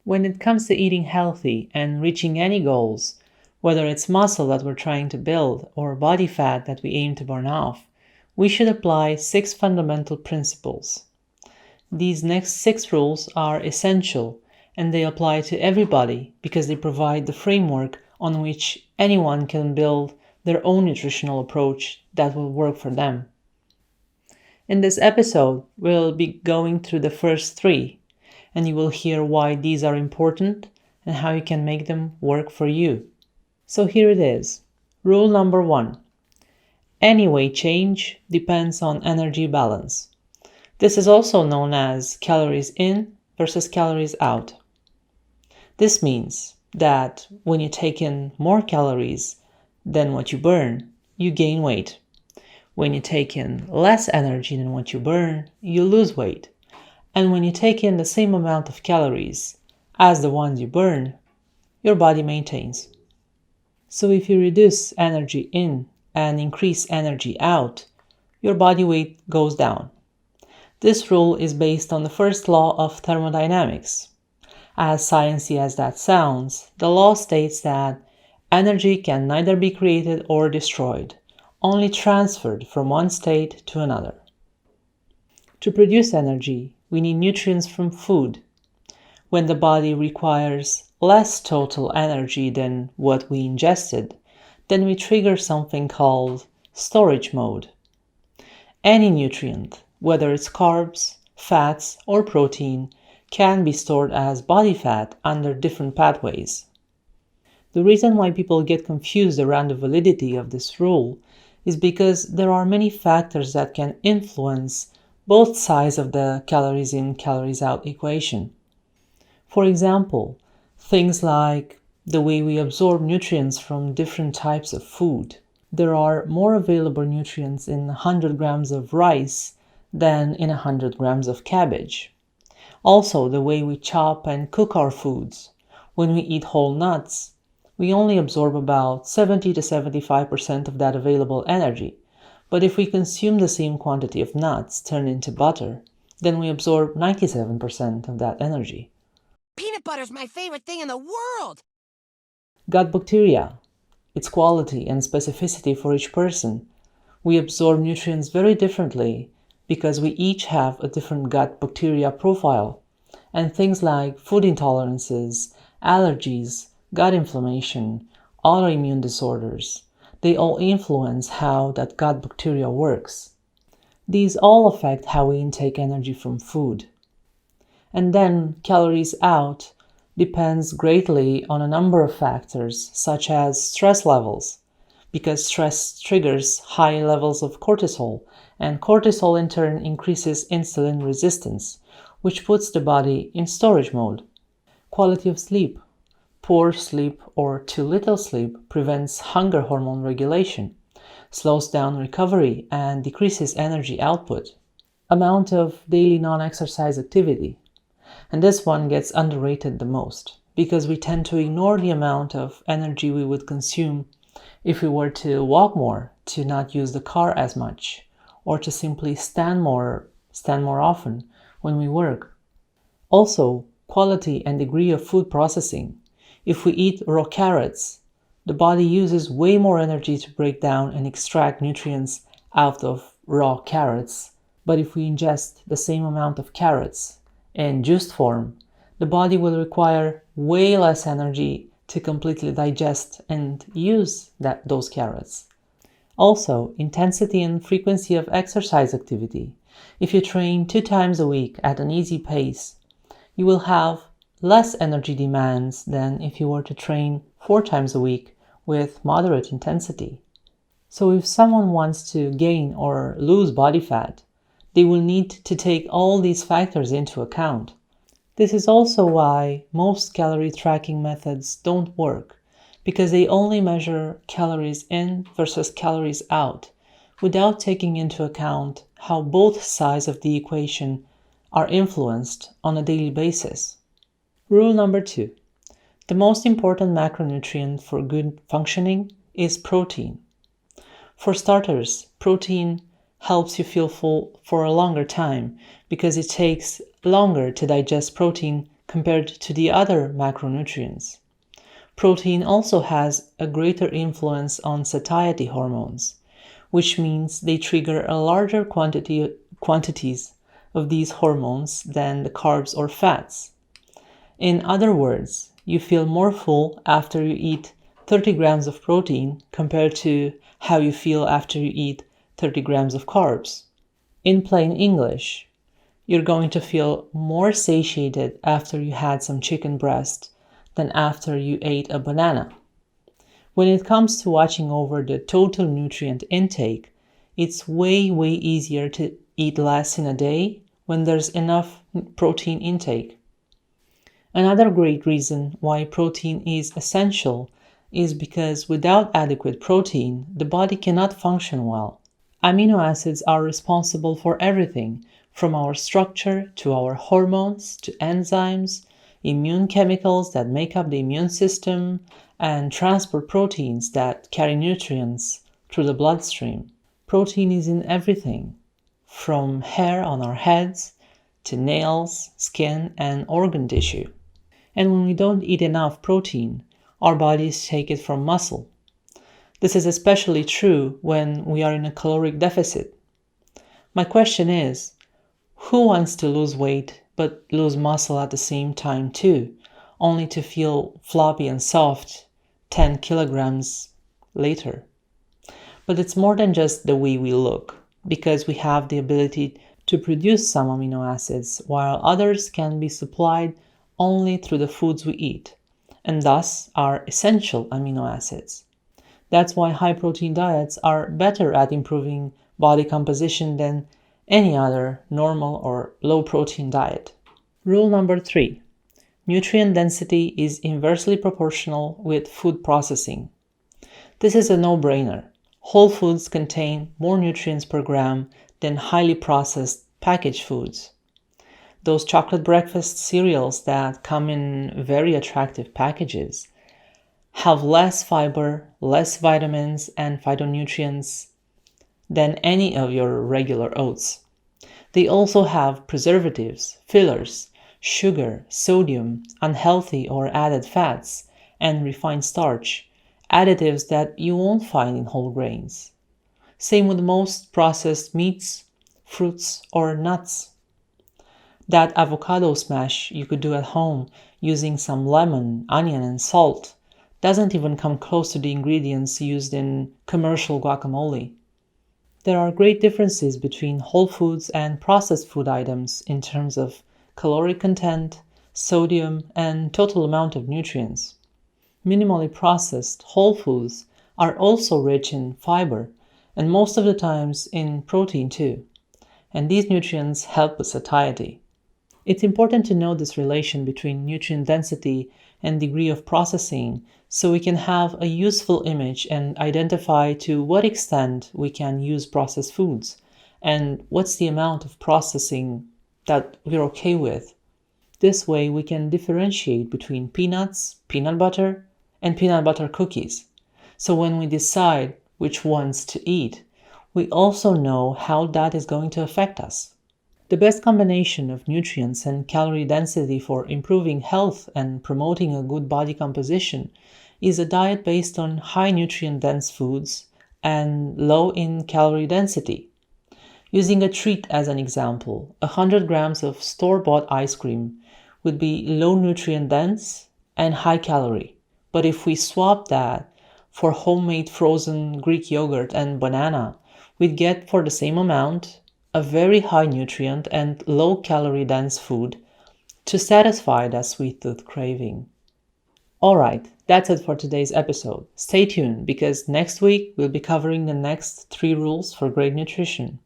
When it comes to eating healthy and reaching any goals, whether it's muscle that we're trying to build or body fat that we aim to burn off, we should apply 6 fundamental principles. These next 6 rules are essential and they apply to everybody because they provide the framework on which anyone can build their own nutritional approach that will work for them. In this episode, we'll be going through the first 3, and you will hear why these are important and how you can make them work for you. So here it is. Rule number 1. Any weight change depends on energy balance. This is also known as calories in versus calories out. This means that when you take in more calories than what you burn, you gain weight. When you take in less energy than what you burn, you lose weight. And when you take in the same amount of calories as the ones you burn, your body maintains. So if you reduce energy in and increase energy out, your body weight goes down. This rule is based on the first law of thermodynamics. As sciencey as that sounds, the law states that energy can neither be created or destroyed, only transferred from one state to another. To produce energy, we need nutrients from food. When the body requires less total energy than what we ingested, then we trigger something called storage mode. Any nutrient, whether it's carbs, fats, or protein, can be stored as body fat under different pathways. The reason why people get confused around the validity of this rule is because there are many factors that can influence both sides of the calories in, calories out equation. For example, things like the way we absorb nutrients from different types of food. There are more available nutrients in 100 grams of rice than in 100 grams of cabbage. Also, the way we chop and cook our foods. When we eat whole nuts, we only absorb about 70 to 75% of that available energy. But if we consume the same quantity of nuts turned into butter, then we absorb 97% of that energy. Peanut butter's my favorite thing in the world! Gut bacteria, its quality and specificity for each person. We absorb nutrients very differently because we each have a different gut bacteria profile. And things like food intolerances, allergies, gut inflammation, autoimmune disorders, they all influence how that gut bacteria works. These all affect how we intake energy from food. And then calories out depends greatly on a number of factors, such as stress levels, because stress triggers high levels of cortisol, and cortisol in turn increases insulin resistance, which puts the body in storage mode. Quality of sleep. Poor sleep or too little sleep prevents hunger hormone regulation, slows down recovery, and decreases energy output. Amount of daily non-exercise activity. And this one gets underrated the most, because we tend to ignore the amount of energy we would consume if we were to walk more, to not use the car as much, or to simply stand more often when we work. Also, quality and degree of food processing. If we eat raw carrots, the body uses way more energy to break down and extract nutrients out of raw carrots. But if we ingest the same amount of carrots in juiced form, the body will require way less energy to completely digest and use those carrots. Also, intensity and frequency of exercise activity. If you train 2 times a week at an easy pace, you will have less energy demands than if you were to train 4 times a week with moderate intensity. So if someone wants to gain or lose body fat, they will need to take all these factors into account. This is also why most calorie tracking methods don't work, because they only measure calories in versus calories out, without taking into account how both sides of the equation are influenced on a daily basis. Rule number 2. The most important macronutrient for good functioning is protein. For starters, protein helps you feel full for a longer time because it takes longer to digest protein compared to the other macronutrients. Protein also has a greater influence on satiety hormones, which means they trigger a larger quantities of these hormones than the carbs or fats. In other words, you feel more full after you eat 30 grams of protein compared to how you feel after you eat 30 grams of carbs. In plain English, you're going to feel more satiated after you had some chicken breast than after you ate a banana. When it comes to watching over the total nutrient intake, it's way easier to eat less in a day when there's enough protein intake. Another great reason why protein is essential is because without adequate protein, the body cannot function well. Amino acids are responsible for everything, from our structure to our hormones to enzymes, immune chemicals that make up the immune system, and transport proteins that carry nutrients through the bloodstream. Protein is in everything, from hair on our heads to nails, skin, and organ tissue. And when we don't eat enough protein, our bodies take it from muscle. This is especially true when we are in a caloric deficit. My question is, who wants to lose weight but lose muscle at the same time too, only to feel floppy and soft 10 kilograms later? But it's more than just the way we look, because we have the ability to produce some amino acids, while others can be supplied only through the foods we eat, and thus are essential amino acids. That's why high-protein diets are better at improving body composition than any other normal or low-protein diet. Rule number 3. Nutrient density is inversely proportional with food processing. This is a no-brainer. Whole foods contain more nutrients per gram than highly processed packaged foods. Those chocolate breakfast cereals that come in very attractive packages have less fiber, less vitamins and phytonutrients than any of your regular oats. They also have preservatives, fillers, sugar, sodium, unhealthy or added fats, and refined starch, additives that you won't find in whole grains. Same with most processed meats, fruits, or nuts. That avocado smash you could do at home using some lemon, onion, and salt doesn't even come close to the ingredients used in commercial guacamole. There are great differences between whole foods and processed food items in terms of caloric content, sodium, and total amount of nutrients. Minimally processed whole foods are also rich in fiber, and most of the times in protein too, and these nutrients help with satiety. It's important to know this relation between nutrient density and degree of processing so we can have a useful image and identify to what extent we can use processed foods and what's the amount of processing that we're okay with. This way we can differentiate between peanuts, peanut butter, and peanut butter cookies. So when we decide which ones to eat, we also know how that is going to affect us. The best combination of nutrients and calorie density for improving health and promoting a good body composition is a diet based on high nutrient-dense foods and low in calorie density. Using a treat as an example, 100 grams of store-bought ice cream would be low nutrient-dense and high calorie. But if we swap that for homemade frozen Greek yogurt and banana, we'd get for the same amount a very high nutrient and low calorie dense food to satisfy that sweet tooth craving. Alright, that's it for today's episode. Stay tuned because next week we'll be covering the next 3 rules for great nutrition.